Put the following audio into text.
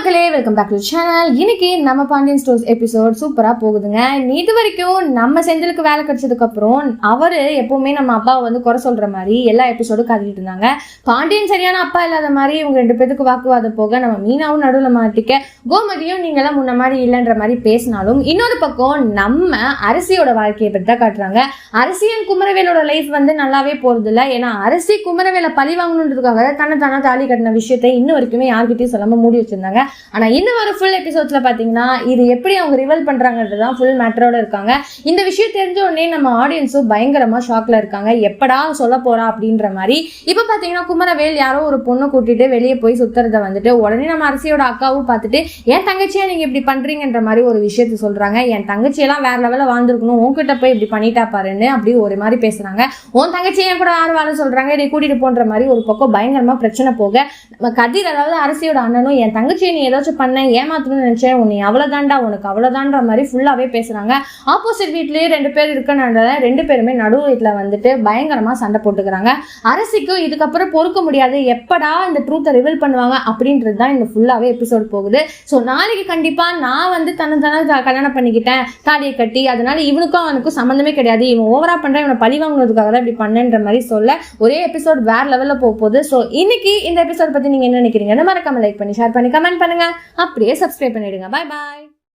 மக்களே, welcome back to channel. இன்னைக்கு நம்ம பாண்டியன் ஸ்டோர்ஸ் எபிசோட் சூப்பரா போகுதுங்க. இது வரைக்கும் நம்ம செந்திலுக்கு வேலை கிடைச்சதுக்கு அப்புறம் அவரு எப்பவுமே நம்ம அப்பாவை வந்து குறை சொல்ற மாதிரி எல்லா எபிசோடும் காட்டிட்டு இருந்தாங்க. பாண்டியன் சரியான அப்பா இல்லாத மாதிரி இவங்க ரெண்டு பேருக்கு வாக்குவாதம் போக நம்ம மீனாவும் நடுவில் மாட்டிக்க, கோமதியும் நீங்க எல்லாம் முன்ன மாதிரி இல்லைன்ற மாதிரி பேசினாலும் இன்னொரு பக்கம் நம்ம அரசியோட வாழ்க்கையை பற்றி தான் காட்டுறாங்க. அரசியன் குமரவேலோட லைஃப் வந்து நல்லாவே போறது இல்லை. ஏன்னா அரசி குமரவேலை பழி வாங்கணுன்றதுக்காக தானே தாலி கட்டின விஷயத்தை இன்னும் வரைக்குமே யார்கிட்டயும் சொல்லாம மூடி வச்சிருந்தாங்க. ஆனா இந்த ஒரு ஃபுல் எபிசோட்ஸ்ல பாத்தீங்கன்னா இது எப்படி அவங்க ரிவல் பண்றாங்கன்றதுதான் ஃபுல் மேட்டரோட இருக்காங்க. இந்த விஷயம் தெரிஞ்ச உடனே நம்ம ஆடியன்ஸும் பயங்கரமா ஷாக்ல இருக்காங்க. எப்படா சொல்ல போறா அப்படின்ற மாதிரி. இப்ப பாத்தீங்கன்னா குமரவேல் யாரோ ஒரு பொண்ணு கூட்டிட்டு வெளியே போய் சுத்துறத வந்துட்டு உடனே நம்ம அரசியோட அக்காவும் பார்த்துட்டு என் தங்கச்சியா நீங்க இப்படி பண்றீங்கன்ற மாதிரி ஒரு விஷயத்த சொல்றாங்க. என் தங்கச்சியெல்லாம் வேற லெவல்ல வாழ்ந்துருக்கணும், உன்கிட்ட போய் இப்படி பண்ணிட்டா பாருன்னு அப்படி ஒரு மாதிரி பேசுறாங்க. உன் தங்கச்சியை கூட ஆறு வாழ சொல்றாங்க, இதை கூட்டிட்டு போன்ற மாதிரி ஒரு பக்கம் பயங்கரமா பிரச்சனை போக நம்ம கதிர் அதாவது அரசியோட அண்ணனும் என் தங்கச்சியை நீ ஏதாச்சும் பண்ண ஏமாத்தணும்னு நினைச்சேன், உன்னை அவ்வளவுதான்டா உனக்கு அவ்வளவுதான்ற மாதிரி ஃபுல்லாவே பேசுறாங்க. ஆப்போசிட் வீட்லயே ரெண்டு பேர் இருக்கனால ரெண்டு பேருமே நடுவு வீட்டுல வந்துட்டு பயங்கரமா சண்டை போட்டுக்கிறாங்க. அரசிக்கு இதுக்கப்புறம் பொறுக்க முடியாது, எப்படா இந்த ட்ரூத்தை ரிவீல் பண்ணுவாங்க அப்படின்றது தான் இந்த ஃபுல்லாவே எபிசோட் போகுது. ஸோ நாளைக்கு கண்டிப்பா நான் வந்து தன்னை கல்யாணம் பண்ணிக்கிட்டேன் தாலியை கட்டி, அதனால இவனுக்கும் அவனுக்கும் சம்மந்தமே கிடையாது, இவன் ஓவரா பண்ற இவனை பழி வாங்குறதுக்காக தான் இப்படி பண்ணன்ற மாதிரி சொல்ல ஒரே எபிசோட் வேற லெவல்ல போகுது. ஸோ இன்னைக்கு இந்த எபிசோட் பத்தி நீங்க என்ன நினைக்கிறீங்கன்னு மறக்காம லைக் பண்ணி ஷேர் பண்ணி கமெண்ட் பண்ணுங்க. அப்படியே சப்ஸ்கிரைப் பண்ணிடுங்க. பாய் பாய்.